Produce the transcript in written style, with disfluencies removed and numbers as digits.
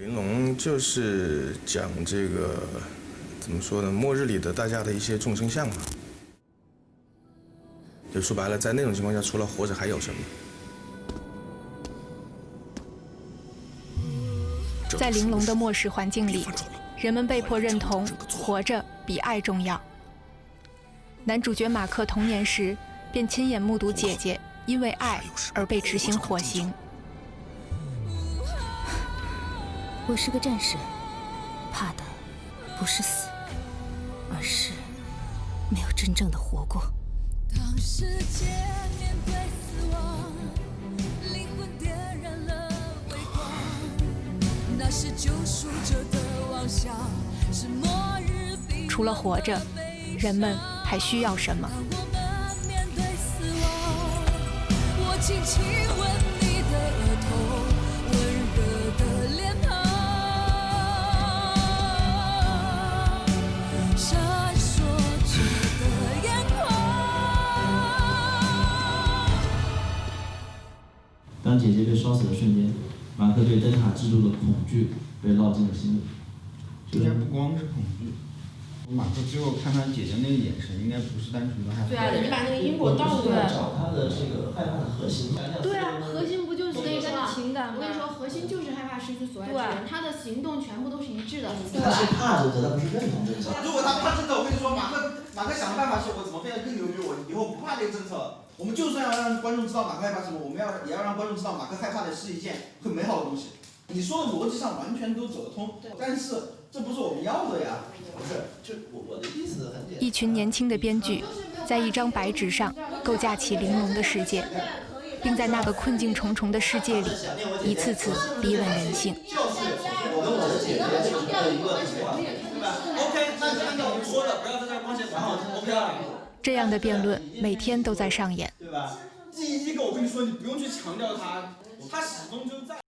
玲珑就是讲这个怎么说呢？末日里的大家的一些众生相嘛。就说白了，在那种情况下，除了活着还有什么？在玲珑的末世环境里，人们被迫认同活着比爱重要。男主角马克童年时便亲眼目睹姐姐因为爱而被执行火刑。我是个战士，怕的不是死，而是没有真正的活过。当世界面对死亡，灵魂点燃了微光，那是救赎者的妄想，是末日逼。除了活着，人们还需要什么？我们面对死亡，我轻轻吻你的额头，温热的脸庞。当姐姐被烧死的瞬间，马克对灯塔制度的恐惧被烙进了心里。应该不光是恐惧，马克最后看他姐姐那个眼神，应该不是单纯的害怕。对啊，你把那个因果倒过来。找他的这个害怕的核心。对啊，核心不就是这个情感吗？我跟你说，核心就是害怕失去所爱之人，他的行动全部都是一致的。他是怕这个，他不是认同这个。如果他怕这个，我跟你说，马克想的办法是我怎么变得更牛逼，我以后不怕这个政策。我们就算要让观众知道马克害怕什么，我们也要让观众知道马克害怕的是一件很美好的东西。你说的逻辑上完全都走得通，但是这不是我们要的呀。不是，就我的意思很简单。一群年轻的编剧在一张白纸上构架起玲珑的世界，并在那个困境重重的世界里一次次逼问人性。就是我跟我的姐姐的一个对吧 ？OK， 那就按照我们说的，不要在这儿光写管好就 OK 了。这样的辩论每天都在上演，对吧？第一个我跟你说，你不用去强调它，它始终就在。